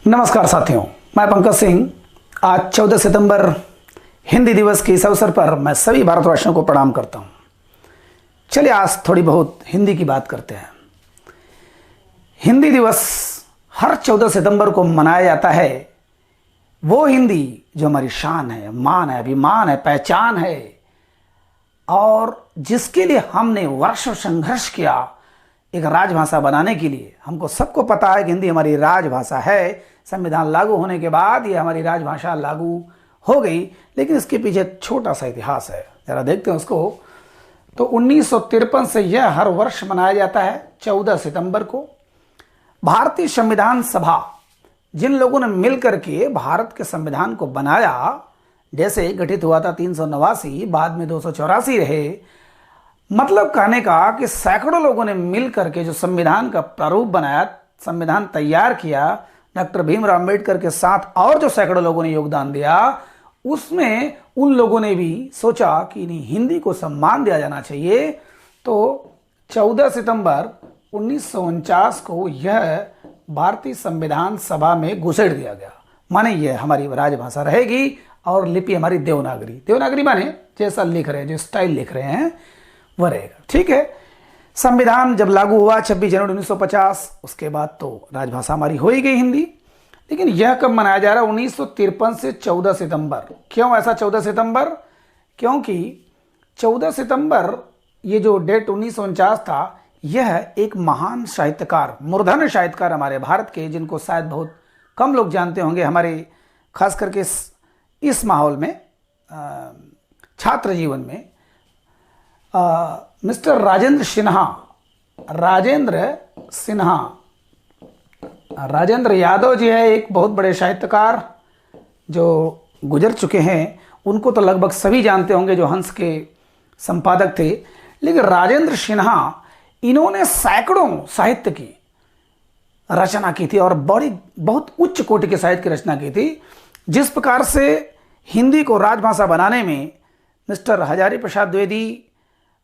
नमस्कार साथियों, मैं पंकज सिंह। आज 14 सितंबर हिंदी दिवस के इस अवसर पर मैं सभी भारतवासियों को प्रणाम करता हूं। चलिए आज थोड़ी बहुत हिंदी की बात करते हैं। हिंदी दिवस हर 14 सितंबर को मनाया जाता है। वो हिंदी जो हमारी शान है, मान है, अभिमान है, पहचान है और जिसके लिए हमने वर्षों संघर्ष किया एक राजभाषा बनाने के लिए। हमको सबको पता है कि हिंदी हमारी राजभाषा है। संविधान लागू होने के बाद ये हमारी राजभाषा लागू हो गई, लेकिन इसके पीछे छोटा सा इतिहास है, जरा देखते हैं उसको। तो 1953 से यह हर वर्ष मनाया जाता है 14 सितंबर को। भारतीय संविधान सभा, जिन लोगों ने मिलकर के भारत के संविधान को बनाया, जैसे गठित हुआ था 389, बाद में 284 रहे। मतलब कहने का कि सैकड़ों लोगों ने मिलकर के जो संविधान का प्रारूप बनाया, संविधान तैयार किया, डॉक्टर भीमराव अंबेडकर के साथ और जो सैकड़ों लोगों ने योगदान दिया, उसमें उन लोगों ने भी सोचा कि नहीं, हिंदी को सम्मान दिया जाना चाहिए। तो 14 सितंबर 1949 को यह भारतीय संविधान सभा में घुसेड़ दिया गया। माने यह हमारी राजभाषा रहेगी और लिपि हमारी देवनागरी। देवनागरी माने जैसा लिख रहे हैं, जो स्टाइल लिख रहे हैं वह रहेगा। ठीक है। संविधान जब लागू हुआ 26 जनवरी 1950, उसके बाद तो राजभाषा हमारी हो ही गई हिंदी। लेकिन यह कब मनाया जा रहा है? 1953 से 14 सितंबर। क्यों ऐसा 14 सितंबर? क्योंकि 14 सितंबर ये जो डेट 1949 था, यह एक महान साहित्यकार, मूर्धन्य साहित्यकार हमारे भारत के, जिनको शायद बहुत कम लोग जानते होंगे हमारे, खास करके इस माहौल में, छात्र जीवन में, मिस्टर राजेंद्र सिन्हा, राजेंद्र यादव जी है एक बहुत बड़े साहित्यकार जो गुजर चुके हैं। उनको तो लगभग सभी जानते होंगे, जो हंस के संपादक थे। लेकिन राजेंद्र सिन्हा, इन्होंने सैकड़ों साहित्य की रचना की थी और बहुत उच्च कोटि के साहित्य की रचना की थी। जिस प्रकार से हिंदी को राजभाषा बनाने में मिस्टर हजारी प्रसाद द्विवेदी,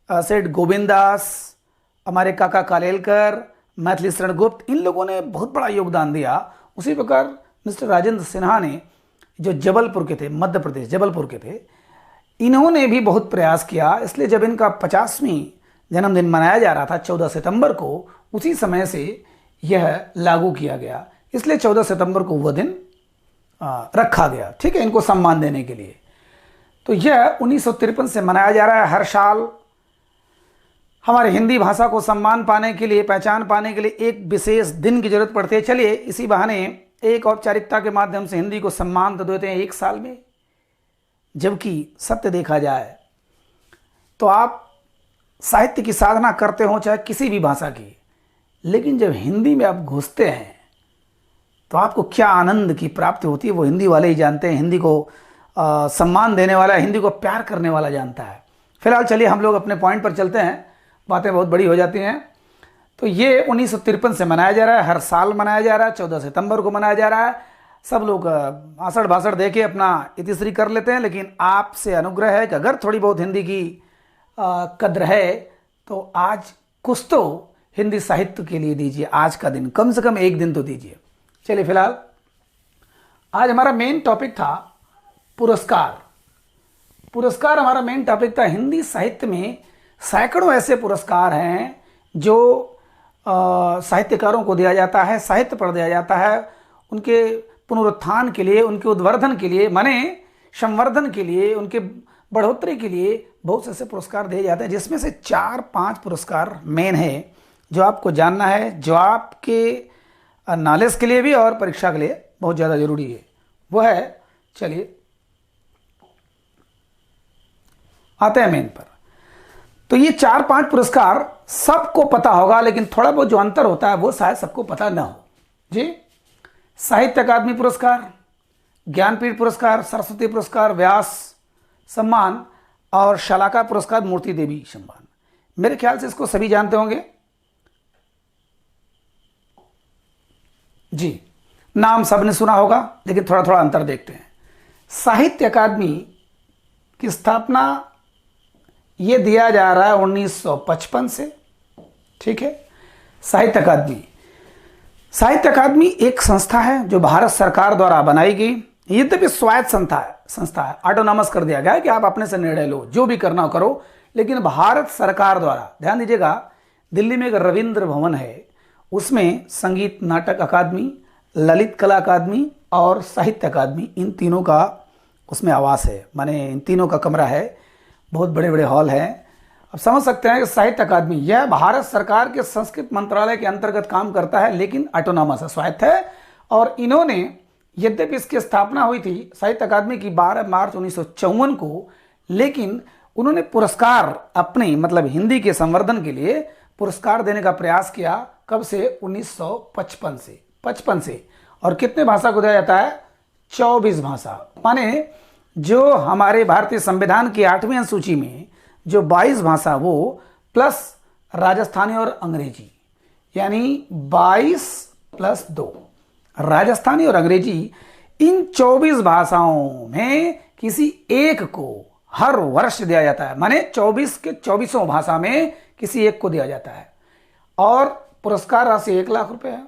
सेठ गोविंद दास, हमारे काका कालेलकर, मैथिली शरण गुप्त, इन लोगों ने बहुत बड़ा योगदान दिया। उसी प्रकार मिस्टर राजेंद्र सिन्हा ने, जो जबलपुर के थे, मध्य प्रदेश जबलपुर के थे, इन्होंने भी बहुत प्रयास किया। इसलिए जब इनका 50वीं जन्मदिन मनाया जा रहा था 14 सितंबर को, उसी समय से यह लागू किया गया। इसलिए 14 सितंबर को वह दिन रखा गया। ठीक है, इनको सम्मान देने के लिए। तो यह 1953 से मनाया जा रहा है। हर साल हमारे हिंदी भाषा को सम्मान पाने के लिए, पहचान पाने के लिए एक विशेष दिन की जरूरत पड़ती है। चलिए इसी बहाने एक औपचारिकता के माध्यम से हिंदी को सम्मान तो देते हैं एक साल में। जबकि सत्य देखा जाए तो आप साहित्य की साधना करते हो, चाहे किसी भी भाषा की, लेकिन जब हिंदी में आप घुसते हैं तो आपको क्या आनंद की प्राप्ति होती है, वो हिंदी वाले ही जानते हैं। हिंदी को सम्मान देने वाला, हिंदी को प्यार करने वाला जानता है। फिलहाल चलिए हम लोग अपने पॉइंट पर चलते हैं, बातें बहुत बड़ी हो जाती हैं। तो ये 1953 से मनाया जा रहा है, हर साल मनाया जा रहा है, 14 सितंबर को मनाया जा रहा है। सब लोग आषाढ़ भाषण दे के अपना इतिश्री कर लेते हैं, लेकिन आपसे अनुग्रह है कि अगर थोड़ी बहुत हिंदी की कद्र है तो आज कुछ तो हिंदी साहित्य के लिए दीजिए। आज का दिन, कम से कम एक दिन तो दीजिए। चलिए फिलहाल आज हमारा मेन टॉपिक था पुरस्कार। हमारा मेन टॉपिक था हिंदी साहित्य में सैकड़ों ऐसे पुरस्कार हैं जो साहित्यकारों को दिया जाता है, साहित्य पर दिया जाता है, उनके पुनरुत्थान के लिए, उनके उद्वर्धन के लिए, माने संवर्धन के लिए, उनके बढ़ोतरी के लिए बहुत से ऐसे पुरस्कार दिए जाते हैं, जिसमें से 4-5 पुरस्कार मेन है जो आपको जानना है, जो आपके नॉलेज के लिए भी और परीक्षा के लिए बहुत ज़्यादा जरूरी है। वो है, चलिए आते हैं मेन पर। तो ये 4-5 पुरस्कार सबको पता होगा, लेकिन थोड़ा बहुत जो अंतर होता है वो शायद सबको पता ना हो। जी, साहित्य अकादमी पुरस्कार, ज्ञानपीठ पुरस्कार, सरस्वती पुरस्कार, व्यास सम्मान और शलाका पुरस्कार, मूर्ति देवी सम्मान। मेरे ख्याल से इसको सभी जानते होंगे। जी, नाम सबने सुना होगा, लेकिन थोड़ा थोड़ा अंतर देखते हैं। साहित्य अकादमी की स्थापना ये दिया जा रहा है 1955 से। ठीक है, साहित्य अकादमी साहित्य अकादमी एक संस्था है जो भारत सरकार द्वारा बनाई गई, यद्यपि स्वायत्त संस्था है, ऑटोनॉमस कर दिया गया है कि आप अपने से निर्णय लो, जो भी करना हो करो, लेकिन भारत सरकार द्वारा। ध्यान दीजिएगा, दिल्ली में एक रविंद्र भवन है, उसमें संगीत नाटक अकादमी, ललित कला अकादमी और साहित्य अकादमी, इन तीनों का उसमें आवास है, माने इन तीनों का कमरा है, बहुत बड़े बड़े हॉल हैं। अब समझ सकते हैं कि साहित्य अकादमी यह भारत सरकार के संस्कृत मंत्रालय के अंतर्गत काम करता है, लेकिन ऑटोनॉमस है, स्वायत्त है। और इन्होंने, यद्यपि इसकी स्थापना हुई थी साहित्य अकादमी की 12 मार्च 1954 को, लेकिन उन्होंने पुरस्कार अपने मतलब हिंदी के संवर्धन के लिए पुरस्कार देने का प्रयास किया। कब से? 1955 से। और कितने भाषा को दिया जाता है? 24 भाषा। माने जो हमारे भारतीय संविधान की 8वीं अनुसूची में जो 22 भाषा, वो प्लस राजस्थानी और अंग्रेजी, यानी 22 प्लस 2, राजस्थानी और अंग्रेजी, इन 24 भाषाओं में किसी एक को हर वर्ष दिया जाता है। माने 24 के 24 भाषा में किसी एक को दिया जाता है। और पुरस्कार राशि 1 लाख रुपए है।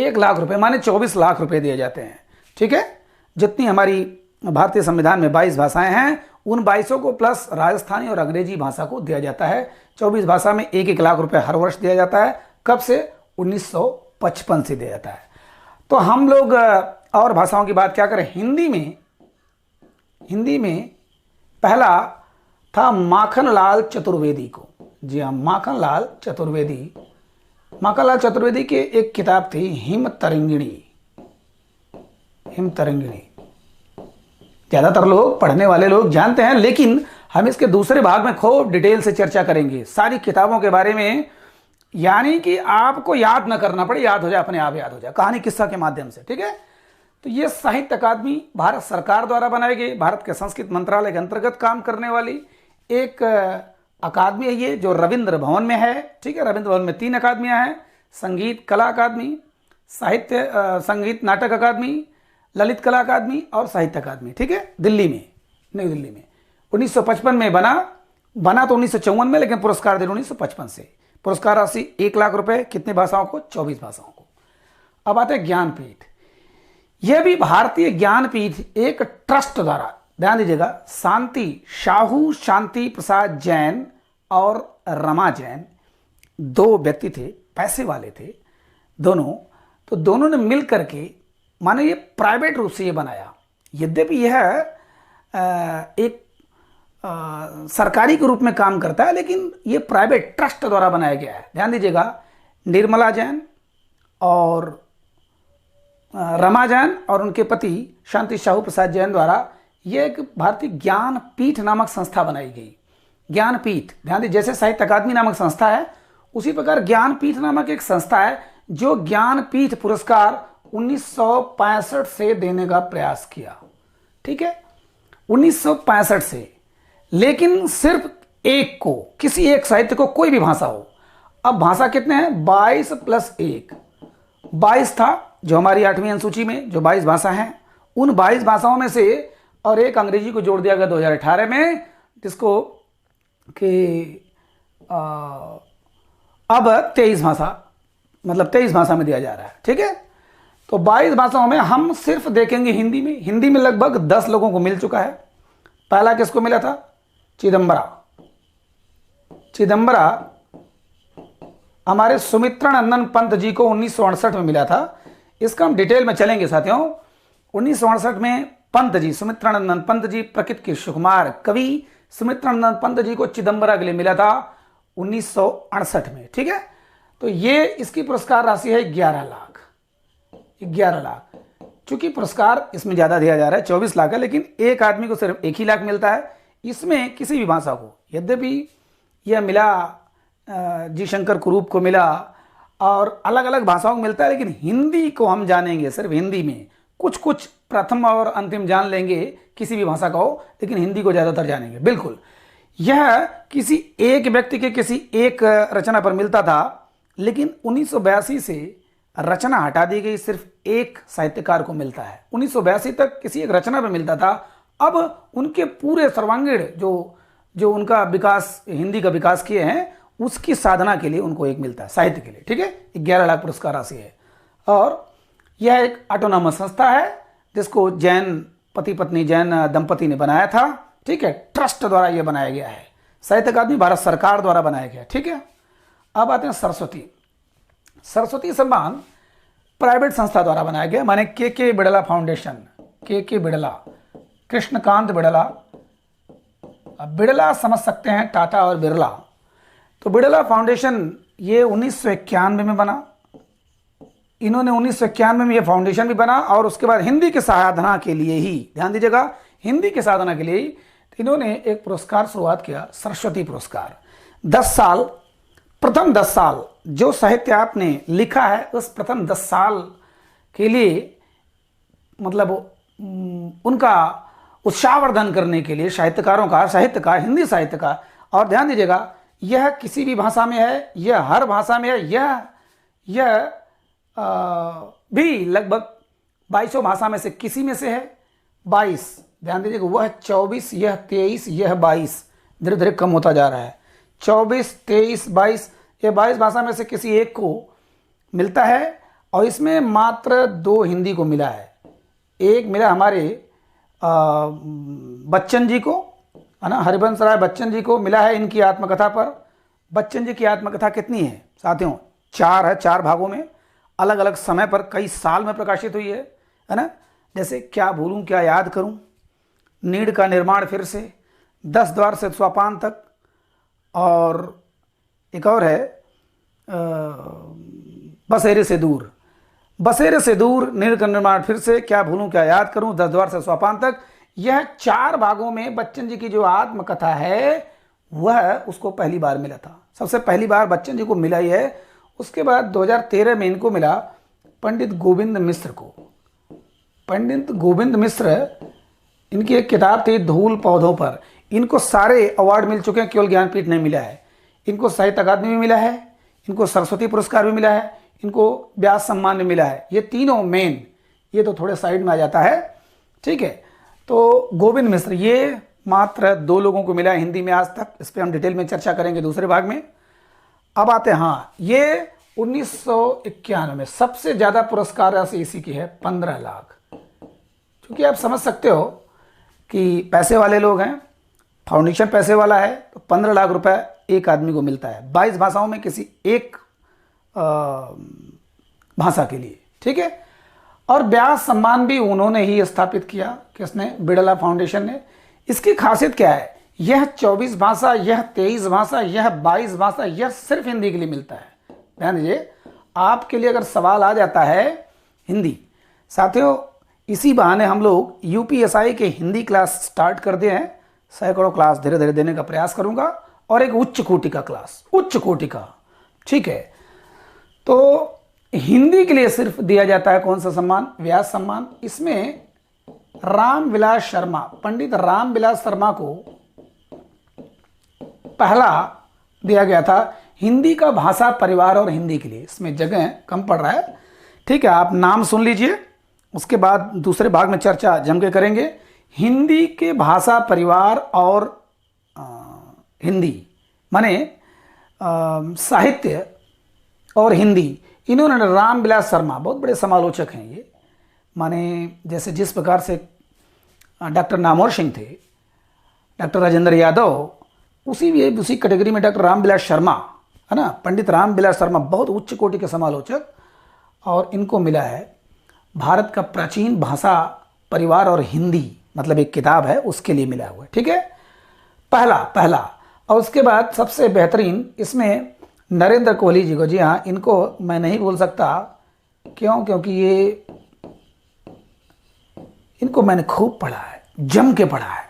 1 लाख रुपए माने 24 लाख रुपए दिए जाते हैं। ठीक है, जितनी हमारी भारतीय संविधान में 22 भाषाएं हैं, उन 22 को प्लस राजस्थानी और अंग्रेजी भाषा को दिया जाता है। 24 भाषा में 1-1 लाख रुपए हर वर्ष दिया जाता है। कब से? 1955 से दिया जाता है। तो हम लोग और भाषाओं की बात क्या करें? हिंदी में पहला था माखनलाल चतुर्वेदी को। जी हाँ, माखनलाल चतुर्वेदी की एक किताब थी, हिम तरंगिणी। ज़्यादातर लोग, पढ़ने वाले लोग जानते हैं, लेकिन हम इसके दूसरे भाग में खूब डिटेल से चर्चा करेंगे सारी किताबों के बारे में, यानी कि आपको याद न करना पड़े, याद हो जाए, अपने आप याद हो जाए, कहानी किस्सा के माध्यम से। ठीक है, तो ये साहित्य अकादमी भारत सरकार द्वारा बनाई गई, भारत के संस्कृत मंत्रालय के अंतर्गत काम करने वाली एक अकादमी है ये, जो रविंद्र भवन में है। ठीक है, रविंद्र भवन में 3 अकादमियां हैं, संगीत कला अकादमी, संगीत नाटक अकादमी, ललित कला अकादमी और साहित्य अकादमी। ठीक है, दिल्ली में, नई दिल्ली में। 1955 में बना तो 1954 में, लेकिन पुरस्कार दिया 1955 से। पुरस्कार राशि 1 लाख रुपए, कितनी भाषाओं को? 24 भाषाओं को। अब आते हैं ज्ञानपीठ। यह भी भारतीय ज्ञानपीठ एक ट्रस्ट द्वारा, ध्यान दीजिएगा, शांति प्रसाद जैन और रमा जैन 2 व्यक्ति थे, पैसे वाले थे दोनों। तो दोनों ने मिल करके, माने ये प्राइवेट रूप से ये बनाया, यद्यपि यह एक सरकारी के रूप में काम करता है, लेकिन ये प्राइवेट ट्रस्ट द्वारा बनाया गया है। ध्यान दीजिएगा, निर्मला जैन और रमा जैन और उनके पति शांति शाहू प्रसाद जैन द्वारा ये एक भारतीय ज्ञानपीठ नामक संस्था बनाई गई। ज्ञानपीठ, ध्यान दीजिए, जैसे साहित्य अकादमी नामक संस्था है, उसी प्रकार ज्ञानपीठ नामक एक संस्था है जो ज्ञानपीठ पुरस्कार 1965 से देने का प्रयास किया। ठीक है, 1965 से, लेकिन सिर्फ एक को, किसी एक साहित्य को, कोई भी भाषा हो। अब भाषा कितने हैं? 22 प्लस 1, 22 था जो हमारी 8वीं अनुसूची में जो 22 भाषा हैं, उन 22 भाषाओं में से, और एक अंग्रेजी को जोड़ दिया गया 2018 में, जिसको कि अब 23 भाषा, मतलब 23 भाषा में दिया जा रहा है। ठीक है, तो 22 भाषाओं में हम सिर्फ देखेंगे हिंदी में लगभग 10 लोगों को मिल चुका है। पहला किसको मिला था? चिदंबरा हमारे सुमित्रा नंदन पंत जी को 1968 में मिला था। इसका हम डिटेल में चलेंगे साथियों। 1968 में पंत जी, सुमित्रा नंदन पंत जी, प्रकृति के सुकुमार कवि सुमित्रा नंदन पंत जी को चिदंबरा के लिए मिला था 1968 में। ठीक है, तो ये इसकी पुरस्कार राशि है 11 लाख। चूंकि पुरस्कार इसमें ज्यादा दिया जा रहा है, 24 लाख है, लेकिन एक आदमी को सिर्फ 1 ही लाख मिलता है। इसमें किसी भी भाषा को, यद्यपि यह मिला जी शंकर कुरूप को मिला और अलग अलग भाषाओं को मिलता है, लेकिन हिंदी को हम जानेंगे सिर्फ हिंदी में। कुछ प्रथम और अंतिम जान लेंगे, किसी भी भाषा का हो, लेकिन हिंदी को ज़्यादातर जानेंगे। बिल्कुल, यह किसी एक व्यक्ति के किसी एक रचना पर मिलता था, लेकिन 1982 से रचना हटा दी गई, सिर्फ एक साहित्यकार को मिलता है। 1982 तक किसी एक रचना पर मिलता था, अब उनके पूरे सर्वांगीण जो उनका विकास, हिंदी का विकास किए हैं, उसकी साधना के लिए उनको एक मिलता है साहित्य के लिए, ठीक है। 11 लाख पुरस्कार राशि है। और यह एक ऑटोनॉमस संस्था है जिसको जैन पति पत्नी जैन दंपति ने बनाया था, ठीक है। ट्रस्ट द्वारा यह बनाया गया है, साहित्य अकादमी भारत सरकार द्वारा बनाया गया, ठीक है। अब आते हैं सरस्वती। सरस्वती सम्मान प्राइवेट संस्था द्वारा बनाया गया, माने के बिड़ला फाउंडेशन, के बिड़ला, कृष्णकांत बिड़ला। अब बिड़ला समझ सकते हैं टाटा और बिरला। तो बिड़ला फाउंडेशन ये 1991 में बना। इन्होंने 1991 में ये फाउंडेशन भी बना और उसके बाद हिंदी की साधना के लिए ही, ध्यान दीजिएगा, हिंदी की साधना के लिए ही इन्होंने एक पुरस्कार शुरुआत किया, सरस्वती पुरस्कार। 10 साल, प्रथम 10 साल जो साहित्य आपने लिखा है उस प्रथम 10 साल के लिए मतलब उनका उत्साहवर्धन करने के लिए साहित्यकारों का, साहित्य का, हिंदी साहित्य का। और ध्यान दीजिएगा, यह किसी भी भाषा में है, यह हर भाषा में है, यह भी लगभग 22 भाषा में से किसी में से है। 22, ध्यान दीजिएगा, वह 24, यह 23, यह 22, धीरे धीरे कम होता जा रहा है। 24, 23, 22, ये 22 भाषा में से किसी एक को मिलता है। और इसमें मात्र 2 हिंदी को मिला है। एक मिला हमारे बच्चन जी को, है ना, हरिवंश राय बच्चन जी को मिला है इनकी आत्मकथा पर। बच्चन जी की आत्मकथा कितनी है साथियों? 4 है, 4 भागों में, अलग अलग समय पर कई साल में प्रकाशित हुई है ना। जैसे क्या भूलूं क्या याद करूं, नीड़ का निर्माण फिर से, 10 द्वार से सोपान तक, और एक और है बसेरे से दूर, बसेरे से दूर, नीड़ का निर्माण फिर से, क्या भूलूं क्या याद करूं, 10 द्वार से सोपान तक। यह 4 भागों में बच्चन जी की जो आत्मकथा है वह उसको पहली बार मिला था। सबसे पहली बार बच्चन जी को मिला ही है। उसके बाद 2013 में इनको मिला पंडित गोविंद मिश्र को। पंडित गोविंद मिश्र, इनकी एक किताब थी धूल पौधों पर। इनको सारे अवार्ड मिल चुके हैं, केवल ज्ञानपीठ नहीं मिला है। इनको साहित्य अकादमी भी मिला है, इनको सरस्वती पुरस्कार भी मिला है, इनको व्यास सम्मान भी मिला है। ये तीनों मेन, ये तो थोड़े साइड में आ जाता है, ठीक है। तो गोविंद मिश्र, ये मात्र 2 लोगों को मिला है हिंदी में आज तक। इस पर हम डिटेल में चर्चा करेंगे दूसरे भाग में। अब आते हैं, हाँ, ये 1991 में सबसे ज़्यादा पुरस्कार राशि इसी की है, 15 लाख। क्योंकि आप समझ सकते हो कि पैसे वाले लोग हैं, फाउंडेशन पैसे वाला है, तो 15 लाख रुपए एक आदमी को मिलता है 22 भाषाओं में किसी एक भाषा के लिए, ठीक है। और व्यास सम्मान भी उन्होंने ही स्थापित किया, किसने? बिड़ला फाउंडेशन ने। इसकी खासियत क्या है? यह 24 भाषा, यह 23 भाषा, यह 22 भाषा, यह सिर्फ हिंदी के लिए मिलता है। ध्यान दीजिए, आपके लिए अगर सवाल आ जाता है हिंदी, साथियों इसी बहाने हम लोग यूपीएसआई के हिंदी क्लास स्टार्ट कर दिए हैं। सैकड़ों क्लास धीरे धीरे देने का प्रयास करूंगा, और एक उच्च कोटि का क्लास, उच्च कोटि का, ठीक है। तो हिंदी के लिए सिर्फ दिया जाता है कौन सा सम्मान? व्यास सम्मान। इसमें रामविलास शर्मा, पंडित रामविलास शर्मा को पहला दिया गया था हिंदी का भाषा परिवार और हिंदी के लिए। इसमें जगह कम पड़ रहा है, ठीक है, आप नाम सुन लीजिए, उसके बाद दूसरे भाग में चर्चा जम के करेंगे। हिंदी के भाषा परिवार और हिंदी माने साहित्य और हिंदी, इन्होंने रामविलास शर्मा, बहुत बड़े समालोचक हैं ये, माने जैसे जिस प्रकार से डॉक्टर नामवर सिंह थे, डॉक्टर राजेंद्र यादव, उसी कैटेगरी में डॉक्टर रामविलास शर्मा, है ना, पंडित रामविलास शर्मा बहुत उच्च कोटि के समालोचक। और इनको मिला है भारत का प्राचीन भाषा परिवार और हिंदी, मतलब एक किताब है, उसके लिए मिला हुआ है, ठीक है, पहला। और उसके बाद सबसे बेहतरीन इसमें नरेंद्र कोहली जी को, जी हाँ, इनको मैं नहीं बोल सकता, क्यों? क्योंकि ये इनको मैंने खूब पढ़ा है, जम के पढ़ा है।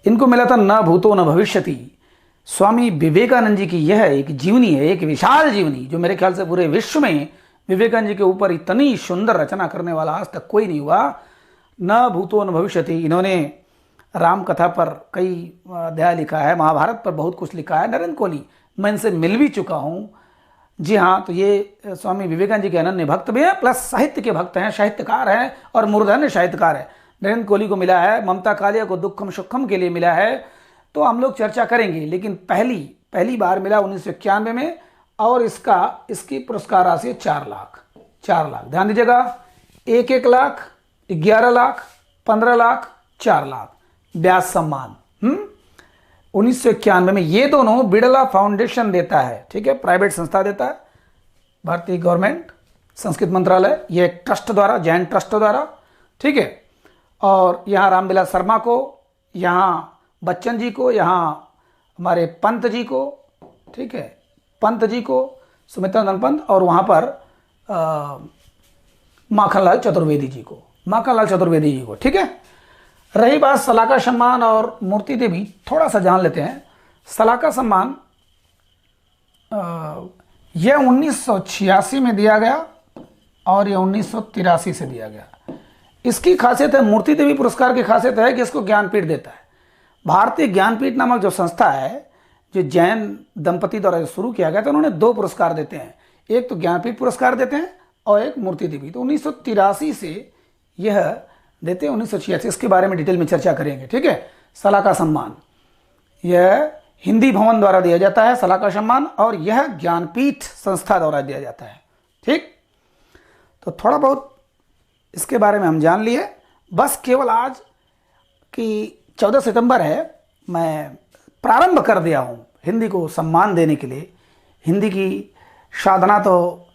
इनको मिला था न भूतो न भविष्यति, स्वामी विवेकानंद जी की यह एक जीवनी है, एक विशाल जीवनी, जो मेरे ख्याल से पूरे विश्व में विवेकानंद जी के ऊपर इतनी सुंदर रचना करने वाला आज तक कोई नहीं हुआ। न भूतो न भविष्यति। इन्होंने राम कथा पर कई अध्याय लिखा है, महाभारत पर बहुत कुछ लिखा है। नरेंद्र कोहली, मैं इनसे मिल भी चुका हूँ, जी हाँ। तो ये स्वामी विवेकानंद जी के अनन्य भक्त भी हैं, प्लस साहित्य के भक्त हैं, साहित्यकार हैं और मूर्धन्य साहित्यकार हैं। नरेंद्र कोहली को मिला है, ममता कालिया को दुखम सुखम के लिए मिला है। तो हम लोग चर्चा करेंगे, लेकिन पहली बार मिला 1991 में, और इसकी पुरस्कार राशि है 4 लाख। 4 लाख, ध्यान दीजिएगा, 1-1 लाख, 11 लाख, 15 लाख, 4 लाख व्यास सम्मान। 1991 में ये दोनों बिड़ला फाउंडेशन देता है, ठीक है, प्राइवेट संस्था देता है, भारतीय गवर्नमेंट संस्कृत मंत्रालय, ये एक ट्रस्ट द्वारा, जैन ट्रस्ट द्वारा, ठीक है। और यहाँ रामविलास शर्मा को, यहाँ बच्चन जी को, यहाँ हमारे पंत जी को, ठीक है, पंत जी को, सुमित्रानंद पंत, और वहाँ पर माखनलाल चतुर्वेदी जी को, माखनलाल चतुर्वेदी जी को, ठीक है। रही बात सलाका सम्मान और मूर्ति देवी, थोड़ा सा जान लेते हैं। सलाका सम्मान यह 1986 में दिया गया और यह 1983 से दिया गया। इसकी खासियत है, मूर्ति देवी पुरस्कार की खासियत है कि इसको ज्ञानपीठ देता है। भारतीय ज्ञानपीठ नामक जो संस्था है, जो जैन दंपति द्वारा शुरू किया गया था, उन्होंने 2 पुरस्कार देते हैं, एक तो ज्ञानपीठ पुरस्कार देते हैं और एक मूर्ति देवी। तो 1983 से यह देते हैं, 1986, इसके बारे में डिटेल में चर्चा करेंगे, ठीक है। सलाका सम्मान यह हिंदी भवन द्वारा दिया जाता है, सलाका सम्मान, और यह ज्ञानपीठ संस्था द्वारा दिया जाता है, ठीक। तो थोड़ा बहुत इसके बारे में हम जान लिए। बस केवल आज की 14 सितंबर है, मैं प्रारंभ कर दिया हूँ हिंदी को सम्मान देने के लिए। हिंदी की साधना तो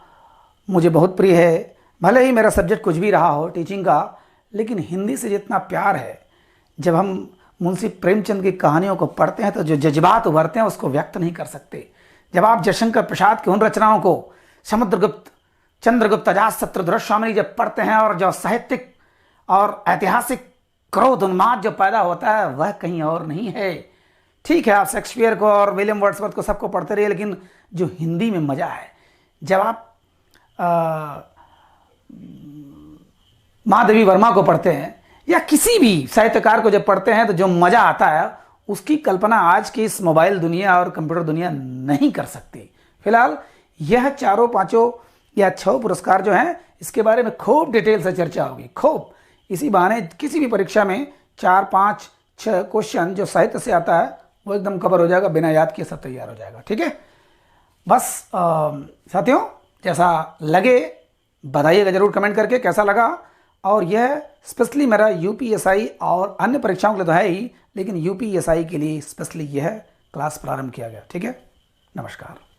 मुझे बहुत प्रिय है, भले ही मेरा सब्जेक्ट कुछ भी रहा हो टीचिंग का, लेकिन हिंदी से जितना प्यार है, जब हम मुंशी प्रेमचंद की कहानियों को पढ़ते हैं तो जो जज्बात उभरते हैं उसको व्यक्त नहीं कर सकते। जब आप जयशंकर प्रसाद की उन रचनाओं को, समुद्रगुप्त, चंद्रगुप्त, अजातशत्रु, दुर्योधन जब पढ़ते हैं, और जो साहित्यिक और ऐतिहासिक क्रोध उन्माद जो पैदा होता है, वह कहीं और नहीं है। ठीक है, आप शेक्सपियर को और विलियम वर्ड्सवर्थ को सबको पढ़ते रहिए, लेकिन जो हिंदी में मज़ा है, जब आप महादेवी वर्मा को पढ़ते हैं या किसी भी साहित्यकार को जब पढ़ते हैं, तो जो मज़ा आता है उसकी कल्पना आज की इस मोबाइल दुनिया और कंप्यूटर दुनिया नहीं कर सकती। फिलहाल यह 4-5 या 6 पुरस्कार जो हैं, इसके बारे में खूब डिटेल से चर्चा होगी, खूब। इसी बहाने किसी भी परीक्षा में 4, 5, 6 क्वेश्चन जो साहित्य से आता है वो एकदम कवर हो जाएगा, बिना याद किए सब तैयार हो जाएगा, ठीक है। बस साथियों, जैसा लगे बताइएगा जरूर कमेंट करके कैसा लगा। और यह स्पेशली मेरा यूपीएसआई और अन्य परीक्षाओं के लिए तो है ही, लेकिन यूपीएसआई के लिए स्पेशली यह क्लास प्रारंभ किया गया, ठीक है। नमस्कार।